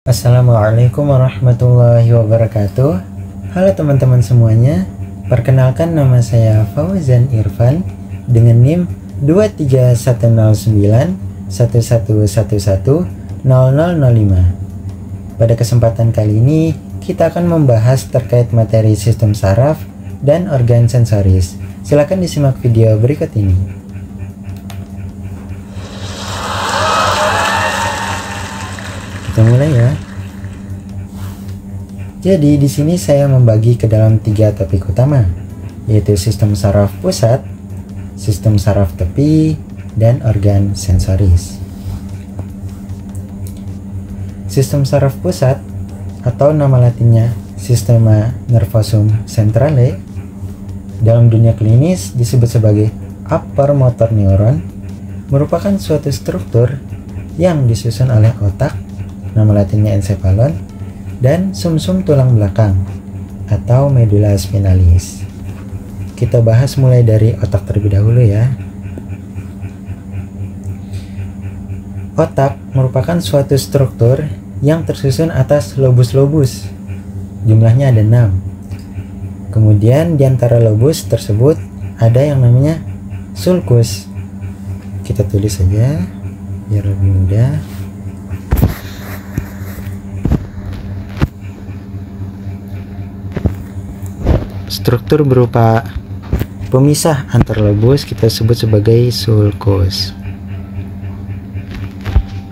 Assalamualaikum warahmatullahi wabarakatuh. Halo teman-teman semuanya. Perkenalkan, nama saya Fauzan Irfan dengan NIM 2310911110005. Pada kesempatan kali ini kita akan membahas terkait materi sistem saraf dan organ sensoris. Silakan disimak video berikut ini. Kita mulai ya. Jadi di sini saya membagi ke dalam 3 topik utama, yaitu sistem saraf pusat, sistem saraf tepi, dan organ sensoris. Sistem saraf pusat atau nama latinnya Systema Nervosum Centrale dalam dunia klinis disebut sebagai upper motor neuron, merupakan suatu struktur yang disusun oleh otak, nama latinnya encephalon, dan sumsum tulang belakang atau medula spinalis. Kita bahas mulai dari otak terlebih dahulu ya. Otak merupakan suatu struktur yang tersusun atas lobus-lobus. Jumlahnya ada 6. Kemudian di antara lobus tersebut ada yang namanya sulcus. Kita tulis saja biar lebih mudah. Struktur berupa pemisah antar lobus kita sebut sebagai sulcus.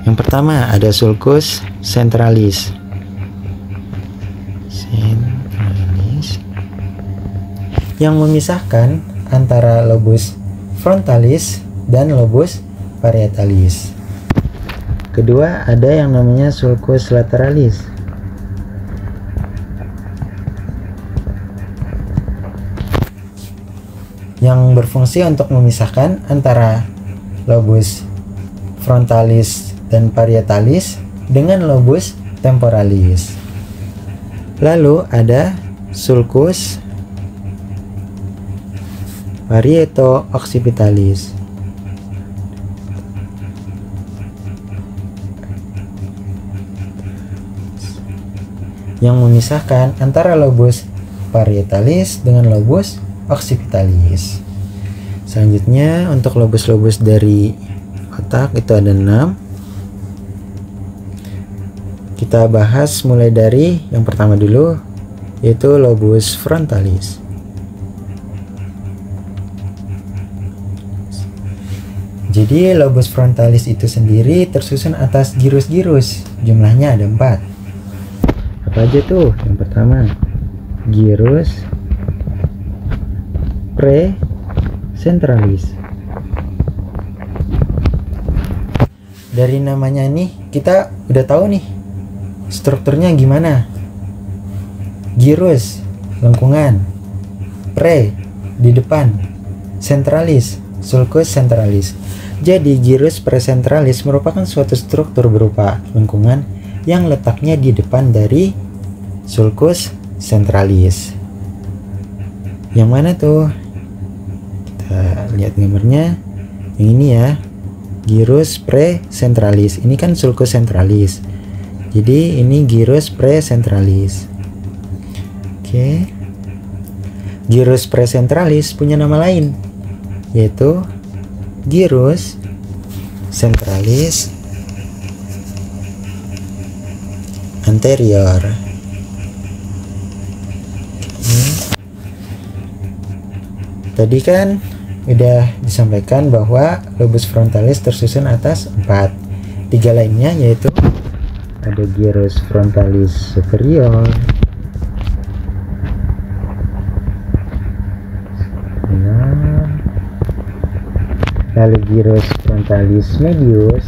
Yang pertama ada sulcus centralis. Yang memisahkan antara lobus frontalis dan lobus parietalis. Kedua ada yang namanya sulcus lateralis. Yang berfungsi untuk memisahkan antara lobus frontalis dan parietalis dengan lobus temporalis. Lalu ada sulcus parieto-occipitalis. Yang memisahkan antara lobus parietalis dengan lobus occipitalis. Selanjutnya untuk lobus-lobus dari otak itu ada 6. Kita bahas mulai dari yang pertama dulu, yaitu lobus frontalis. Jadi lobus frontalis itu sendiri tersusun atas girus-girus. Jumlahnya ada 4. Apa aja tuh? Yang pertama girus precentralis. Dari namanya nih kita udah tahu nih strukturnya gimana. Girus lengkungan, pre di depan, centralis sulcus centralis. Jadi girus precentralis merupakan suatu struktur berupa lengkungan yang letaknya di depan dari sulcus centralis. Yang mana tuh? Kita lihat gambarnya. Yang ini ya, girus precentralis. Ini kan sulcus centralis. Jadi ini girus precentralis. Oke. Girus precentralis punya nama lain, yaitu girus centralis anterior. Tadi kan udah disampaikan bahwa lobus frontalis tersusun atas 4. 3 lainnya yaitu ada girus frontalis superior, lalu girus frontalis medius,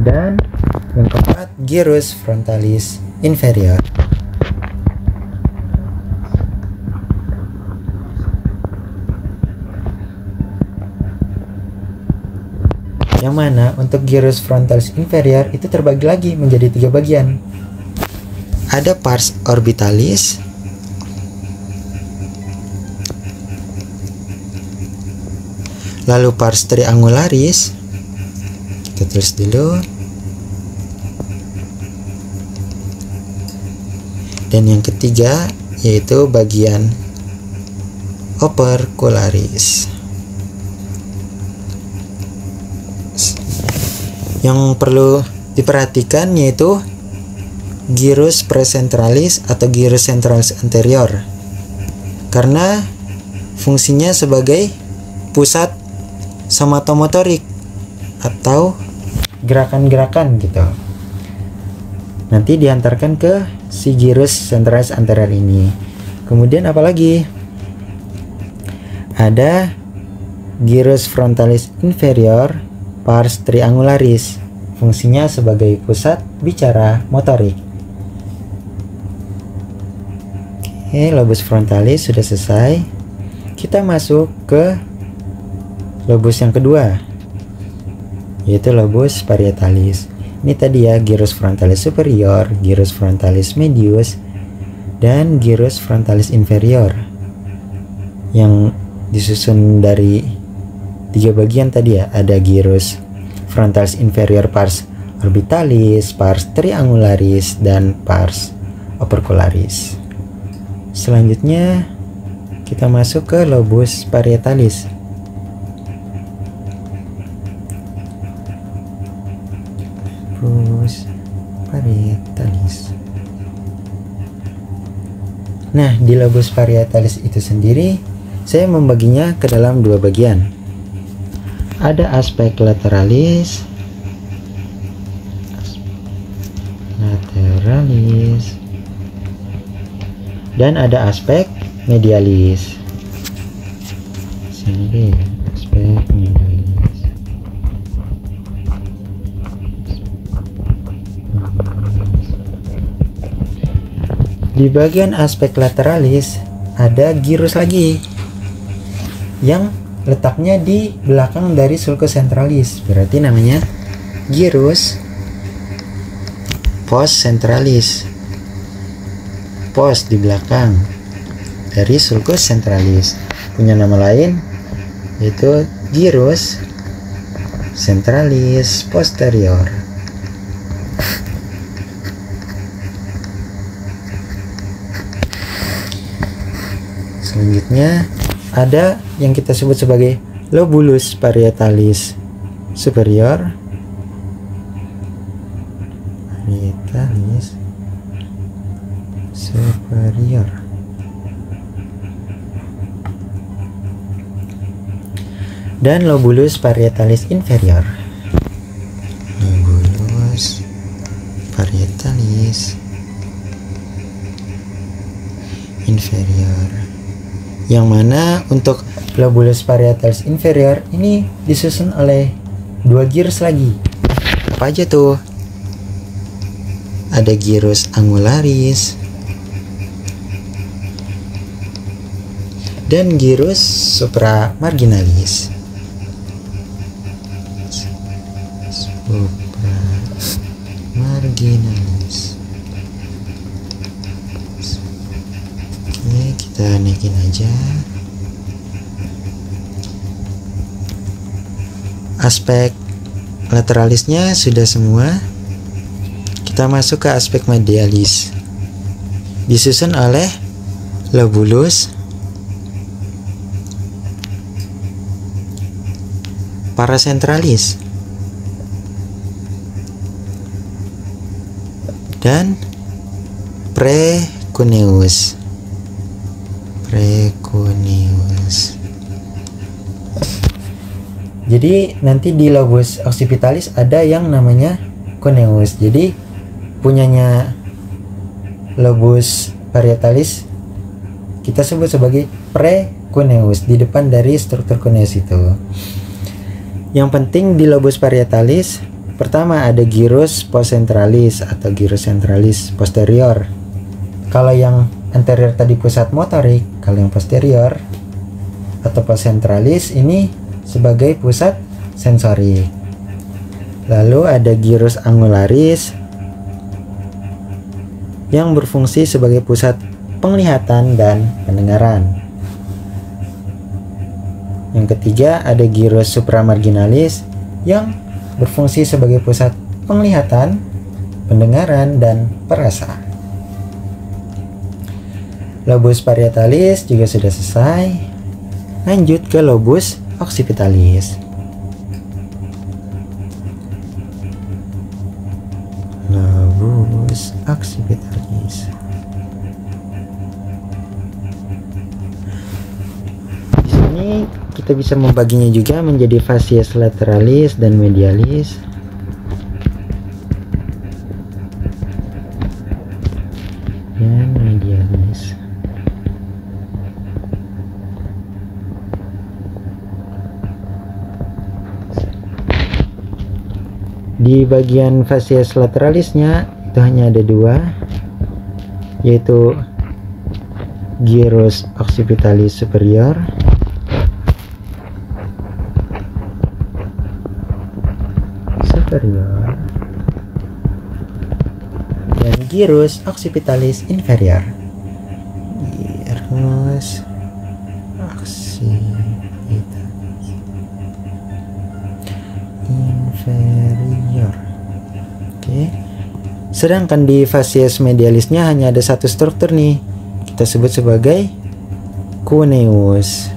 dan yang keempat girus frontalis inferior. Yang mana untuk girus frontalis inferior itu terbagi lagi menjadi 3 bagian. Ada pars orbitalis, Lalu pars triangularis, kita tulis dulu. Dan yang ketiga yaitu bagian opercularis. Yang perlu diperhatikan yaitu gyrus presentralis atau gyrus centralis anterior, karena fungsinya sebagai pusat somatomotorik atau gerakan-gerakan gitu. Nanti diantarkan ke si gyrus centralis anterior ini. Kemudian apalagi? Ada gyrus frontalis inferior pars triangularis. Fungsinya sebagai pusat bicara motorik. Oke, lobus frontalis sudah selesai. Kita masuk ke lobus yang kedua, yaitu lobus parietalis. Ini tadi ya, gyrus frontalis superior, gyrus frontalis medius, dan gyrus frontalis inferior, yang disusun dari 3 bagian tadi ya. Ada gyrus frontalis inferior pars orbitalis, pars triangularis, dan pars opercularis. Selanjutnya kita masuk ke lobus parietalis. Lobus parietalis. Nah, di lobus parietalis itu sendiri saya membaginya ke dalam 2 bagian. Ada aspek lateralis, dan ada aspek medialis. Sini aspek medialis. Di bagian aspek lateralis ada gyrus lagi yang letaknya di belakang dari sulcus centralis, berarti namanya gyrus post centralis. Post di belakang dari sulcus centralis, punya nama lain yaitu gyrus centralis posterior. Selanjutnya ada yang kita sebut sebagai lobulus parietalis superior, parietalis superior, dan lobulus parietalis inferior. Lobulus parietalis inferior, yang mana untuk lobulus parietalis inferior ini disusun oleh 2 gyrus lagi. Apa aja tuh? Ada gyrus angularis dan gyrus supramarginalis. Supramarginalis. Oke, kita naikin aja. Aspek lateralisnya sudah semua. Kita masuk ke aspek medialis. Disusun oleh lobulus paracentralis dan precuneus. Jadi nanti di lobus occipitalis ada yang namanya cuneus. Jadi punyanya lobus parietalis kita sebut sebagai precuneus di depan dari struktur cuneus itu. Yang penting di lobus parietalis, pertama ada gyrus postcentralis atau gyrus centralis posterior. Kalau yang anterior tadi pusat motorik, kalau yang posterior atau postcentralis ini sebagai pusat sensorik. Lalu ada gyrus angularis yang berfungsi sebagai pusat penglihatan dan pendengaran. Yang ketiga ada gyrus supramarginalis yang berfungsi sebagai pusat penglihatan, pendengaran, dan perasa. Lobus parietalis juga sudah selesai. Lanjut ke lobus occipitalis. Lobus occipitalis. Di sini kita bisa membaginya juga menjadi facies lateralis dan medialis. Dan medialis. Di bagian facies lateralisnya itu hanya ada dua, yaitu gyrus occipitalis superior dan gyrus occipitalis inferior. Gyrus occipitalis inferior. Oke. Sedangkan di facies medialisnya hanya ada satu struktur nih. Kita sebut sebagai cuneus.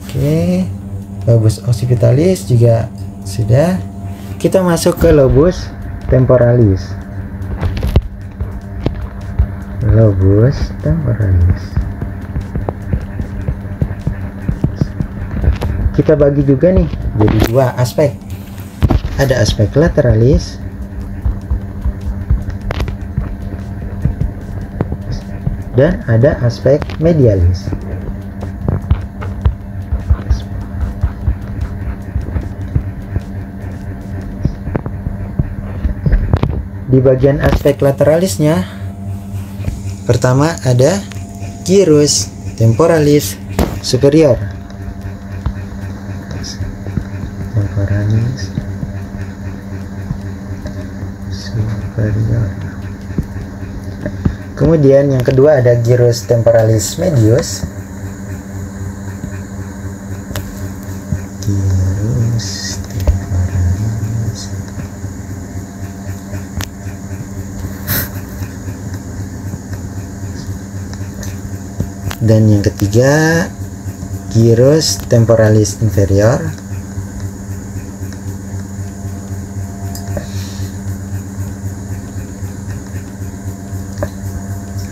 Oke. Lobus occipitalis juga sudah. Kita masuk ke lobus temporalis. Lobus temporalis. Kita bagi juga nih jadi dua aspek. Ada aspek lateralis dan ada aspek medialis. Di bagian aspek lateralisnya, pertama ada gyrus temporalis superior. Temporalis superior. Kemudian yang kedua ada gyrus temporalis medius. Gyrus temporalis. Dan yang ketiga gyrus temporalis inferior.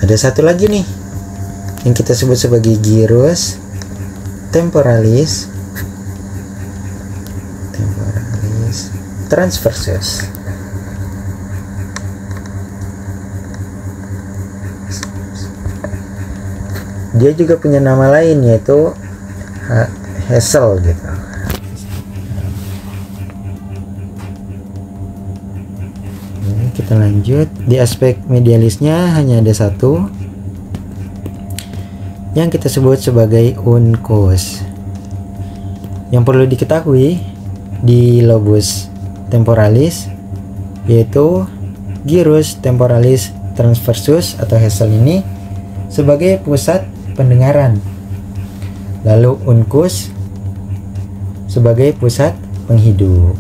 Ada satu lagi nih yang kita sebut sebagai gyrus temporalis transversus. Dia juga punya nama lain yaitu Hassel gitu. Kita lanjut. Di aspek medialisnya hanya ada satu yang kita sebut sebagai uncus. Yang perlu diketahui di lobus temporalis yaitu gyrus temporalis transversus atau Hassel ini sebagai pusat pendengaran, lalu uncus sebagai pusat penghidup.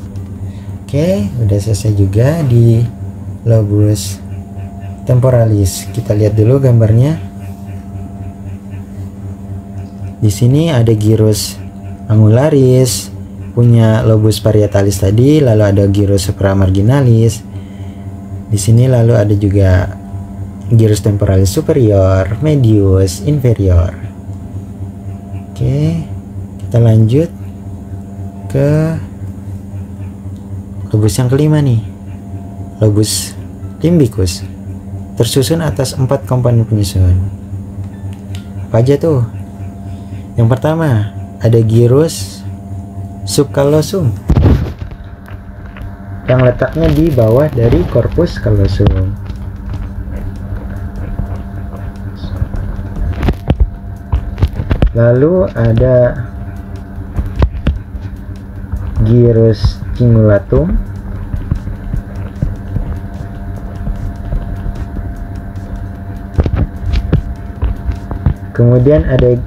Oke, udah selesai juga di lobus temporalis. Kita lihat dulu gambarnya. Di sini ada gyrus angularis, punya lobus parietalis tadi, lalu ada gyrus supramarginalis. Di sini lalu ada juga gyrus temporalis superior, medius, inferior. Oke, kita lanjut ke lobus yang kelima nih. Lobus limbicus tersusun atas 4 komponen penyusun. Apa aja tuh? Yang pertama ada gyrus subcallosum yang letaknya di bawah dari corpus callosum. Lalu ada gyrus cingulatum kemudian ada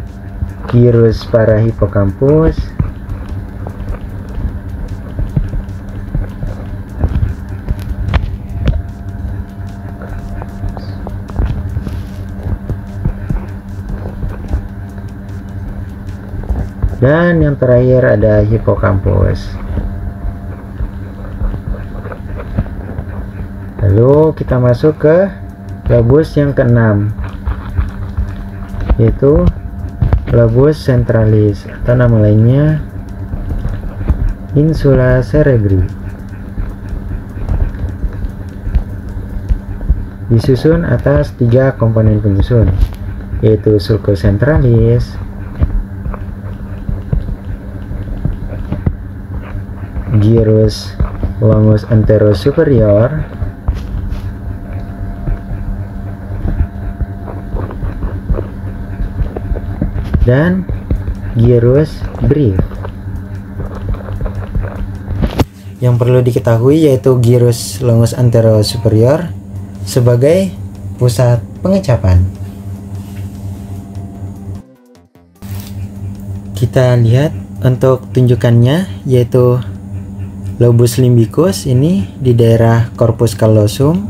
gyrus parahipokampus, dan yang terakhir ada hipokampus. Lalu kita masuk ke lobus yang keenam, yaitu lobus centralis atau nama lainnya insula cerebri. Disusun atas 3 komponen penyusun, yaitu sulcus centralis, gyrus longus anterosuperior, dan gyrus breve. Yang perlu diketahui yaitu gyrus longus anterosuperior sebagai pusat pengecapan. Kita lihat untuk tunjukannya, yaitu lobus limbicus ini di daerah corpus callosum,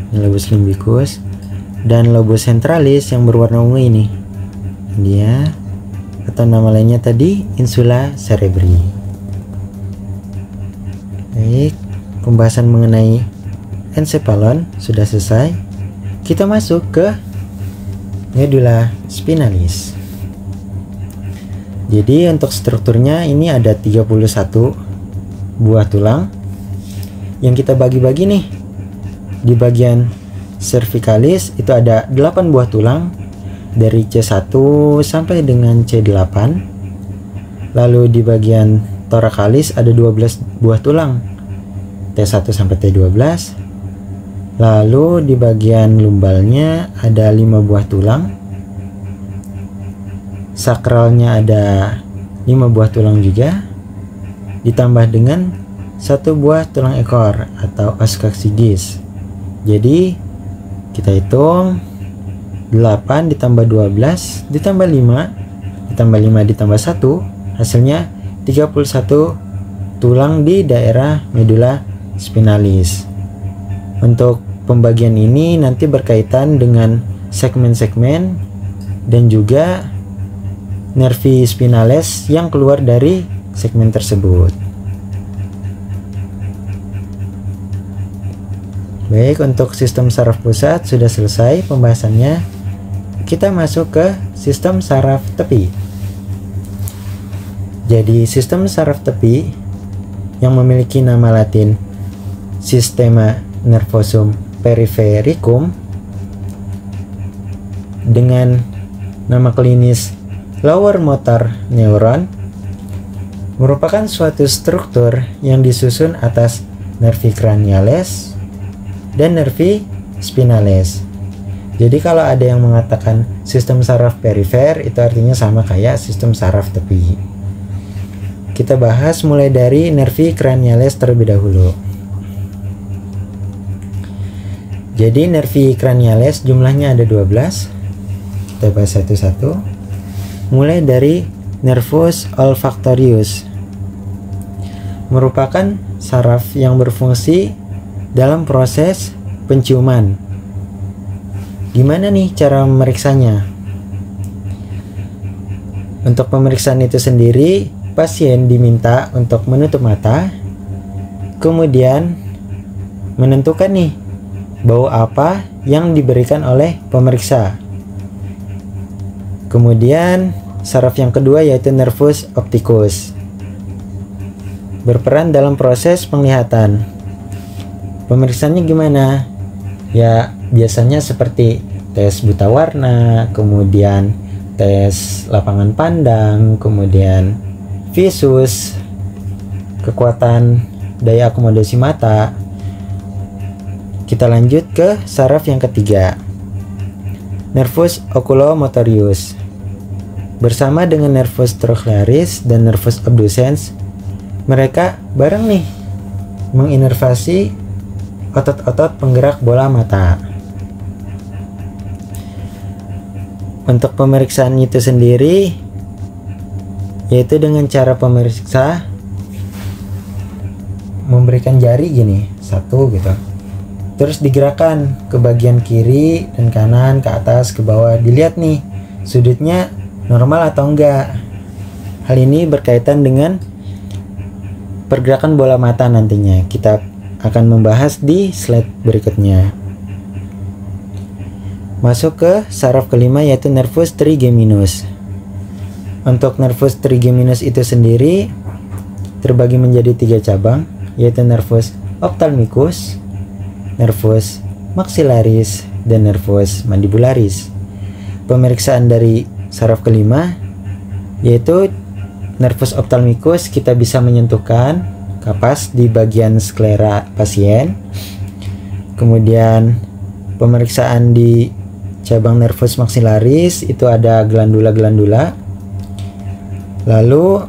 ini lobus limbicus, dan lobus centralis yang berwarna ungu ini dia, atau nama lainnya tadi insula cerebri. Baik, pembahasan mengenai encephalon sudah selesai. Kita masuk ke medula spinalis. Jadi untuk strukturnya ini ada 31 buah tulang yang kita bagi-bagi nih. Di bagian cervicalis itu ada 8 buah tulang dari C1 sampai dengan C8. Lalu di bagian thoracalis ada 12 buah tulang T1 sampai T12. Lalu di bagian lumbalnya ada 5 buah tulang. Sakralnya ada 5 buah tulang juga, ditambah dengan 1 buah tulang ekor atau os coccygeus. Jadi kita hitung 8 ditambah 12 ditambah 5 ditambah 5 ditambah 1, hasilnya 31 tulang di daerah medula spinalis. Untuk pembagian ini nanti berkaitan dengan segmen-segmen dan juga nervi spinales yang keluar dari segmen tersebut. Baik, untuk sistem saraf pusat sudah selesai pembahasannya. Kita masuk ke sistem saraf tepi. Jadi sistem saraf tepi yang memiliki nama latin Systema nervosum perifericum dengan nama klinis lower motor neuron merupakan suatu struktur yang disusun atas nervi craniales dan nervi spinales. Jadi kalau ada yang mengatakan sistem saraf perifer, itu artinya sama kayak sistem saraf tepi. Kita bahas mulai dari nervi craniales terlebih dahulu. Jadi nervi craniales jumlahnya ada 12. Kita bahas satu-satu. Mulai dari nervus olfactorius, merupakan saraf yang berfungsi dalam proses penciuman. Gimana nih cara memeriksanya? Untuk pemeriksaan itu sendiri, pasien diminta untuk menutup mata, kemudian menentukan nih bau apa yang diberikan oleh pemeriksa. Kemudian saraf yang kedua yaitu nervus opticus, berperan dalam proses penglihatan. Pemeriksaannya gimana? Ya biasanya seperti tes buta warna, kemudian tes lapangan pandang, kemudian visus, kekuatan daya akomodasi mata. Kita lanjut ke saraf yang ketiga, nervus oculomotorius. Bersama dengan nervus trochlearis dan nervus abducens, mereka bareng nih menginervasi otot-otot penggerak bola mata. Untuk pemeriksaan itu sendiri yaitu dengan cara pemeriksa memberikan jari gini, satu gitu. Terus digerakkan ke bagian kiri dan kanan, ke atas, ke bawah. Dilihat nih sudutnya normal atau enggak. Hal ini berkaitan dengan pergerakan bola mata nantinya. Kita akan membahas di slide berikutnya. Masuk ke saraf kelima yaitu nervus trigeminus. Untuk nervus trigeminus itu sendiri terbagi menjadi 3 cabang, yaitu nervus ophthalmicus, nervus maxillaris, dan nervus mandibularis. Pemeriksaan dari saraf kelima yaitu nervus ophthalmicus, kita bisa menyentuhkan kapas di bagian sklera pasien. Kemudian pemeriksaan di cabang nervus maxillaris itu ada glandula-glandula. Lalu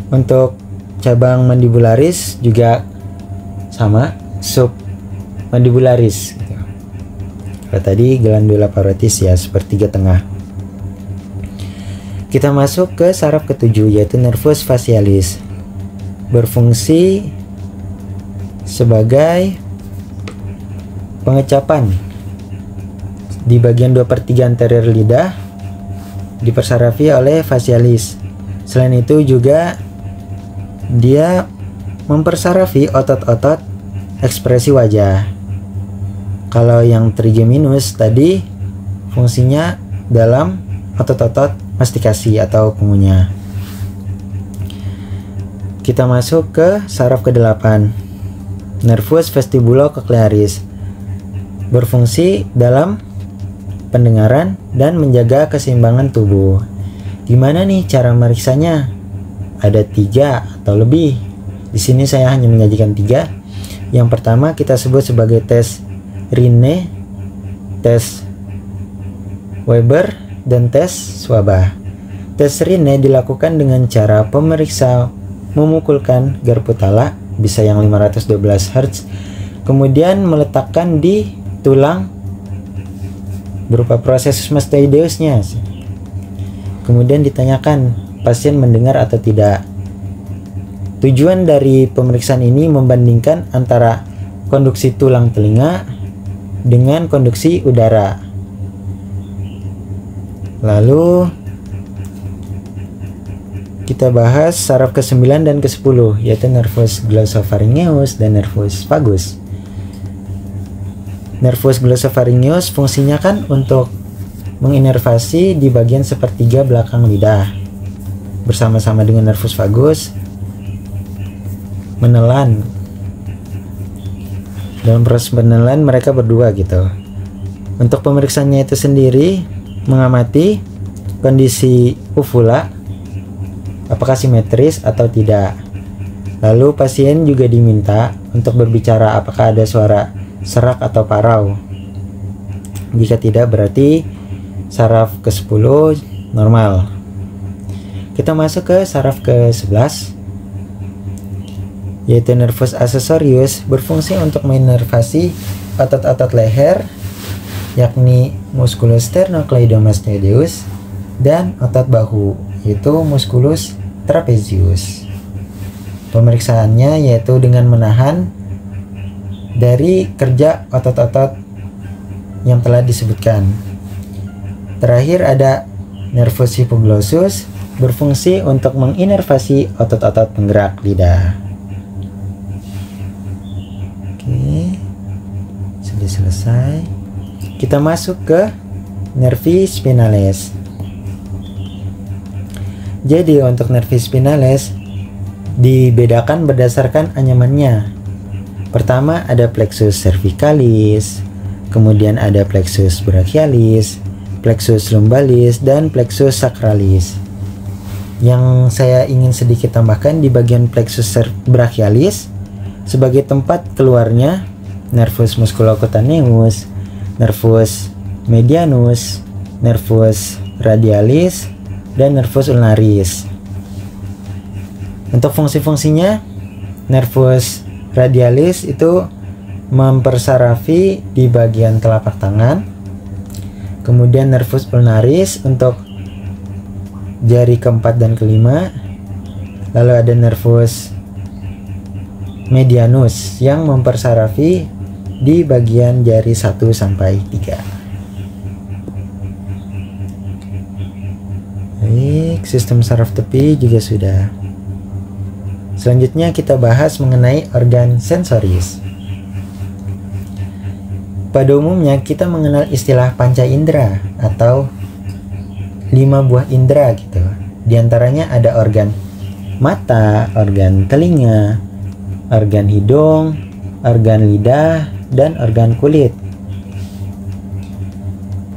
untuk cabang mandibularis juga sama, submandibularis. Kalau tadi glandula parotis ya, sepertiga tengah. Kita masuk ke saraf ketujuh yaitu nervus facialis. Berfungsi sebagai pengecapan di bagian 2/3 anterior lidah, dipersarafi oleh facialis. Selain itu juga dia mempersarafi otot-otot ekspresi wajah. Kalau yang trigeminus tadi fungsinya dalam otot-otot mastikasi atau pengunyah. Kita masuk ke saraf ke-8, nervus vestibulo-cochlearis. Berfungsi dalam pendengaran dan menjaga keseimbangan tubuh. Gimana nih cara meriksanya? Ada 3 atau lebih. Di sini saya hanya menyajikan 3. Yang pertama kita sebut sebagai tes Rinne, tes Weber, dan tes Swabah. Tes Rinne dilakukan dengan cara pemeriksa memukulkan garpu tala, bisa yang 512 Hz, kemudian meletakkan di tulang berupa proses mastoideusnya. Kemudian ditanyakan pasien mendengar atau tidak. Tujuan dari pemeriksaan ini membandingkan antara konduksi tulang telinga dengan konduksi udara. Lalu kita bahas saraf ke-9 dan ke-10 yaitu nervus glossopharyngeus dan nervus vagus. Nervus glossopharyngeus fungsinya kan untuk menginervasi di bagian sepertiga belakang lidah. Bersama-sama dengan nervus vagus menelan. Dalam proses menelan mereka berdua gitu. Untuk pemeriksaannya itu sendiri mengamati kondisi uvula apakah simetris atau tidak. Lalu pasien juga diminta untuk berbicara apakah ada suara serak atau parau. Jika tidak berarti saraf ke-10 normal. Kita masuk ke saraf ke-11 yaitu nervus accessorius, berfungsi untuk menginervasi otot-otot leher yakni musculus sternocleidomastoideus dan otot bahu yaitu musculus trapezius. Pemeriksaannya yaitu dengan menahan dari kerja otot-otot yang telah disebutkan. Terakhir ada nervus hypoglossus, berfungsi untuk menginervasi otot-otot penggerak lidah. Oke, sudah selesai. Kita masuk ke nervi spinalis. Jadi untuk nervi spinalis dibedakan berdasarkan anyamannya. Pertama ada plexus cervicalis, kemudian ada plexus brachialis, plexus lumbalis, dan plexus sacralis. Yang saya ingin sedikit tambahkan di bagian plexus brachialis sebagai tempat keluarnya nervus musculocutaneus, nervus medianus, nervus radialis, dan nervus ulnaris. Untuk fungsi-fungsinya, nervus radialis itu mempersarafi di bagian telapak tangan, kemudian nervus ulnaris untuk jari keempat dan kelima, lalu ada nervus medianus yang mempersarafi di bagian jari 1 sampai 3. Baik, sistem saraf tepi juga sudah. Selanjutnya kita bahas mengenai organ sensoris. Pada umumnya kita mengenal istilah panca indera atau 5 buah indera gitu. Di antaranya ada organ mata, organ telinga, organ hidung, organ lidah, dan organ kulit.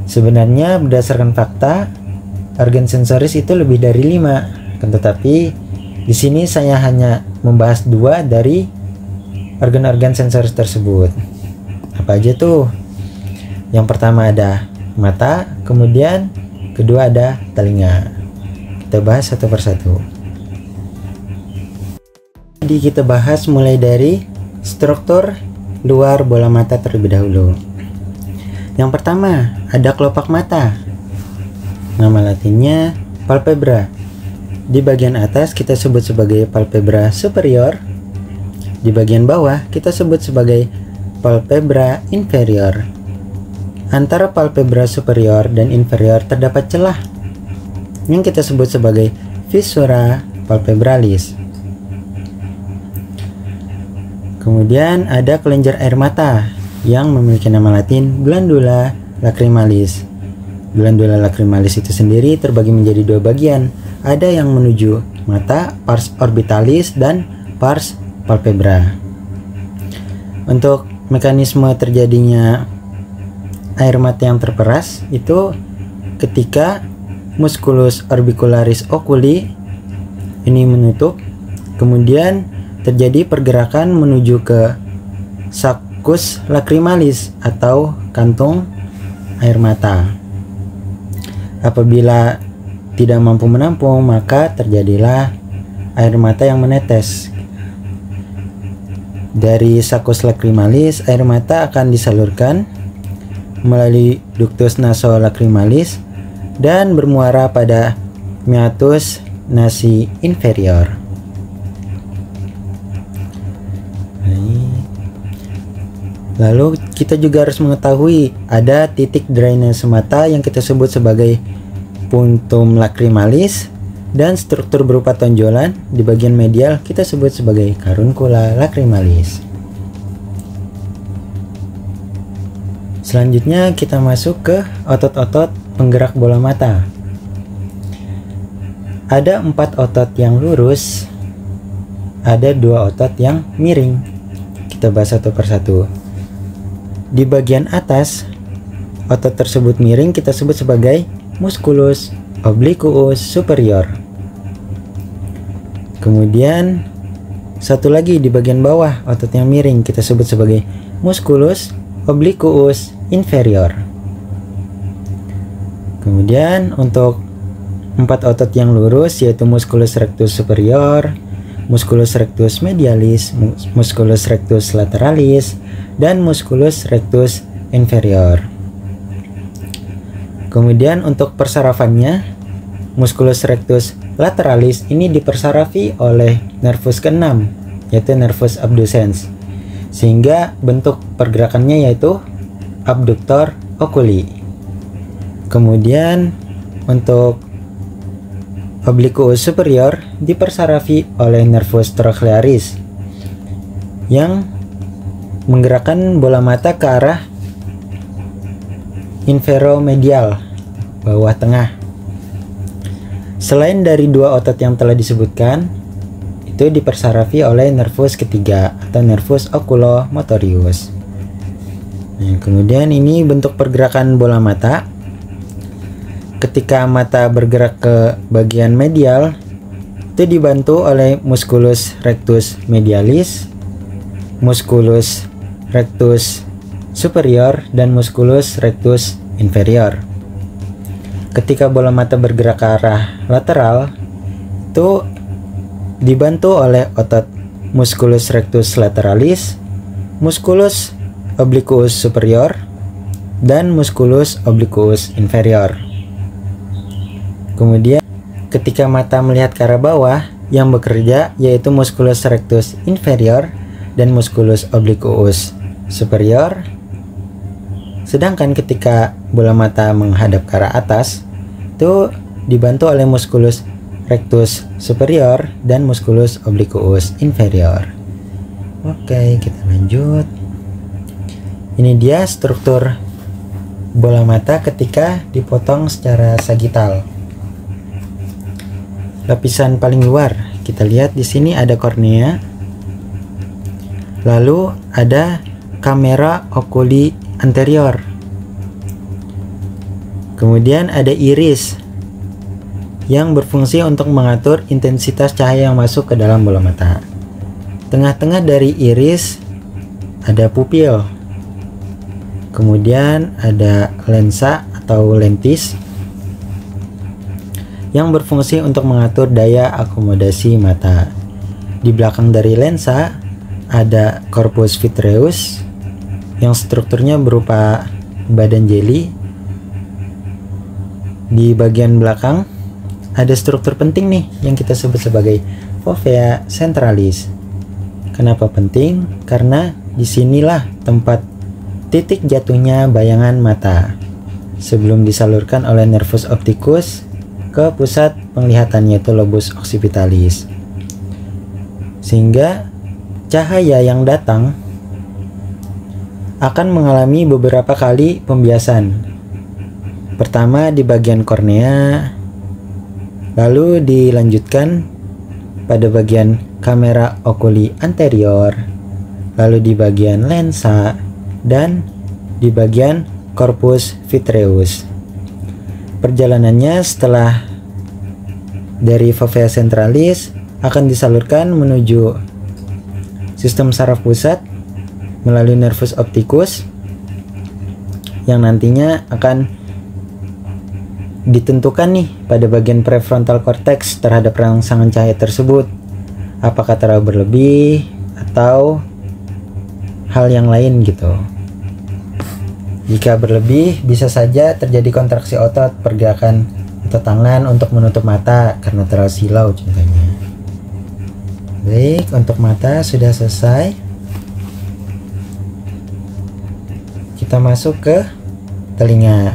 Sebenarnya berdasarkan fakta, organ sensoris itu lebih dari 5, tetapi di sini saya hanya membahas 2 dari organ-organ sensoris tersebut. Apa aja tuh? Yang pertama ada mata, kemudian kedua ada telinga. Kita bahas satu persatu. Jadi kita bahas mulai dari struktur luar bola mata terlebih dahulu. Yang pertama ada kelopak mata. Nama latinnya palpebra. Di bagian atas kita sebut sebagai palpebra superior. Di bagian bawah kita sebut sebagai palpebra inferior. Antara palpebra superior dan inferior terdapat celah yang kita sebut sebagai fissura palpebralis. Kemudian ada kelenjar air mata yang memiliki nama latin glandula lacrimalis. Glandula lacrimalis itu sendiri terbagi menjadi 2 bagian. Ada yang menuju mata, pars orbitalis, dan pars palpebra. Untuk mekanisme terjadinya air mata yang terperas itu ketika musculus orbicularis oculi ini menutup, kemudian terjadi pergerakan menuju ke saccus lacrimalis atau kantung air mata. Apabila tidak mampu menampung, maka terjadilah air mata yang menetes. Dari saccus lacrimalis, air mata akan disalurkan melalui ductus nasolacrimalis dan bermuara pada meatus nasi inferior. Lalu kita juga harus mengetahui ada titik drainase mata yang kita sebut sebagai punctum lacrimalis dan struktur berupa tonjolan di bagian medial kita sebut sebagai caruncula lacrimalis. Selanjutnya kita masuk ke otot-otot penggerak bola mata. Ada 4 otot yang lurus, ada 2 otot yang miring. Kita bahas satu persatu. Di bagian atas, otot tersebut miring kita sebut sebagai musculus obliquus superior. Kemudian satu lagi di bagian bawah otot yang miring kita sebut sebagai musculus obliquus inferior. Kemudian untuk 4 otot yang lurus yaitu musculus rectus superior, musculus rectus medialis, musculus rectus lateralis, dan musculus rectus inferior. Kemudian untuk persarafannya, musculus rectus lateralis ini dipersarafi oleh nervus ke-6 yaitu nervus abducens, sehingga bentuk pergerakannya yaitu abductor oculi. Kemudian untuk obliquus superior dipersarafi oleh nervus trochlearis yang menggerakkan bola mata ke arah inferomedial, bawah tengah. Selain dari 2 otot yang telah disebutkan, itu dipersarafi oleh nervus ketiga atau nervus oculomotorius. Nah, kemudian ini bentuk pergerakan bola mata. Ketika mata bergerak ke bagian medial, itu dibantu oleh musculus rectus medialis, musculus rectus superior, dan musculus rectus inferior. Ketika bola mata bergerak ke arah lateral, itu dibantu oleh otot musculus rectus lateralis, musculus obliquus superior, dan musculus obliquus inferior. Kemudian ketika mata melihat ke arah bawah, yang bekerja yaitu musculus rectus inferior dan musculus obliquus superior. Sedangkan ketika bola mata menghadap ke arah atas, itu dibantu oleh musculus rectus superior dan musculus obliquus inferior. Oke, kita lanjut. Ini dia struktur bola mata ketika dipotong secara sagital. Lapisan paling luar, kita lihat di sini ada kornea. Lalu ada kamera oculi anterior. Kemudian ada iris yang berfungsi untuk mengatur intensitas cahaya yang masuk ke dalam bola mata. Tengah-tengah dari iris ada pupil. Kemudian ada lensa atau lentis yang berfungsi untuk mengatur daya akomodasi mata. Di belakang dari lensa ada corpus vitreus yang strukturnya berupa badan jeli. Di bagian belakang ada struktur penting nih yang kita sebut sebagai fovea centralis. Kenapa penting? Karena disinilah tempat titik jatuhnya bayangan mata sebelum disalurkan oleh nervus opticus ke pusat penglihatan yaitu lobus occipitalis, sehingga cahaya yang datang akan mengalami beberapa kali pembiasan. Pertama di bagian kornea, lalu dilanjutkan pada bagian kamera oculi anterior, lalu di bagian lensa, dan di bagian corpus vitreus. Perjalanannya setelah dari fovea centralis akan disalurkan menuju sistem saraf pusat melalui nervus opticus yang nantinya akan ditentukan nih pada bagian prefrontal cortex terhadap rangsangan cahaya tersebut, apakah terlalu berlebih atau hal yang lain gitu. Jika berlebih, bisa saja terjadi kontraksi otot, pergerakan otot tangan untuk menutup mata karena terlalu silau contohnya. Baik, untuk mata sudah selesai. Kita masuk ke telinga.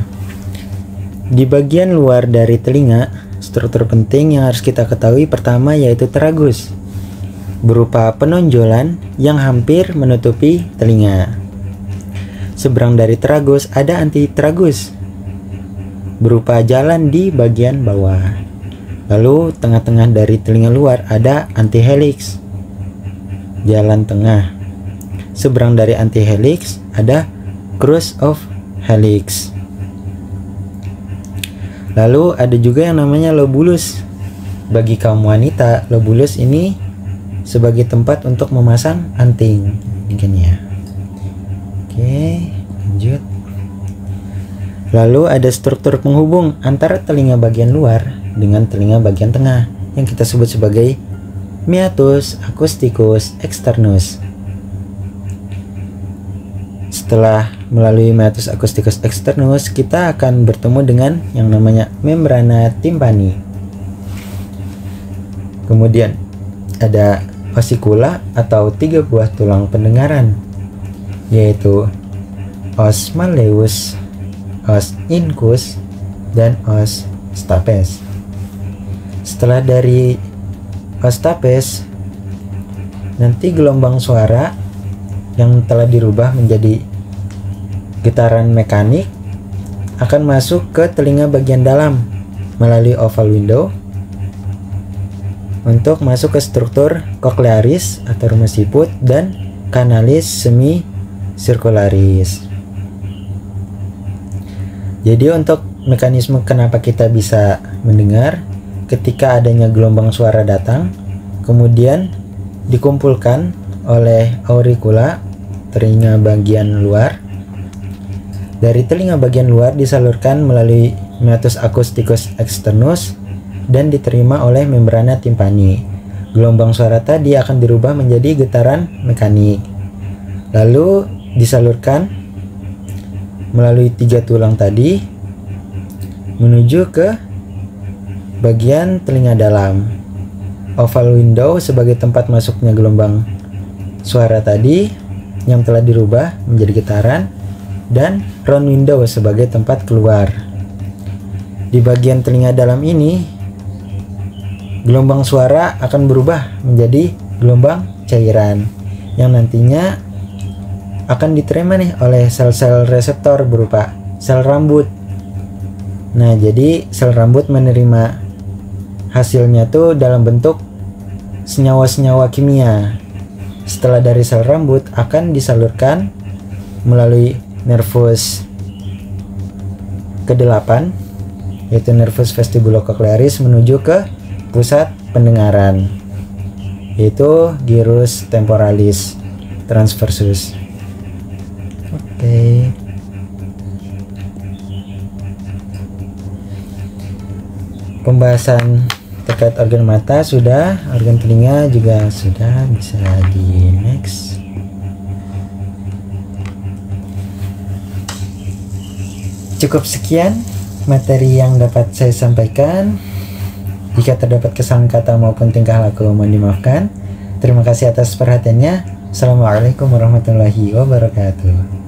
Di bagian luar dari telinga, struktur penting yang harus kita ketahui pertama yaitu tragus, berupa penonjolan yang hampir menutupi telinga. Seberang dari tragus ada antitragus, berupa jalan di bagian bawah. Lalu tengah-tengah dari telinga luar ada antihelix, jalan tengah. Seberang dari antihelix ada cross of helix. Lalu ada juga yang namanya lobulus. Bagi kaum wanita, lobulus ini sebagai tempat untuk memasang anting mungkin ya. Oke, lanjut. Lalu ada struktur penghubung antara telinga bagian luar dengan telinga bagian tengah yang kita sebut sebagai meatus acousticus externus. Setelah melalui meatus acousticus externus, kita akan bertemu dengan yang namanya membrana timpani. Kemudian ada osikula atau 3 buah tulang pendengaran, yaitu os malleus, os incus, dan os stapes. Setelah dari os stapes, nanti gelombang suara yang telah dirubah menjadi getaran mekanik akan masuk ke telinga bagian dalam melalui oval window untuk masuk ke struktur cochlearis atau rumah siput dan canalis semicircularis. Jadi untuk mekanisme kenapa kita bisa mendengar, ketika adanya gelombang suara datang, kemudian dikumpulkan oleh auricula, telinga bagian luar. Dari telinga bagian luar disalurkan melalui meatus acousticus externus dan diterima oleh membrana timpani. Gelombang suara tadi akan dirubah menjadi getaran mekanik, lalu disalurkan melalui 3 tulang tadi menuju ke bagian telinga dalam. Oval window sebagai tempat masuknya gelombang suara tadi yang telah dirubah menjadi getaran, dan round window sebagai tempat keluar. Di bagian telinga dalam ini, gelombang suara akan berubah menjadi gelombang cairan yang nantinya akan diterima nih oleh sel-sel reseptor berupa sel rambut. Nah, jadi sel rambut menerima hasilnya tuh dalam bentuk senyawa-senyawa kimia. Setelah dari sel rambut akan disalurkan melalui nervus ke-8, yaitu nervus vestibulocochlearis, menuju ke pusat pendengaran, yaitu gyrus temporalis transversus. Oke. Pembahasan terkait organ mata sudah, organ telinga juga sudah, bisa di next. Cukup sekian materi yang dapat saya sampaikan. Jika terdapat kesalahan kata maupun tingkah laku, mohon dimaafkan. Terima kasih atas perhatiannya. Assalamualaikum warahmatullahi wabarakatuh.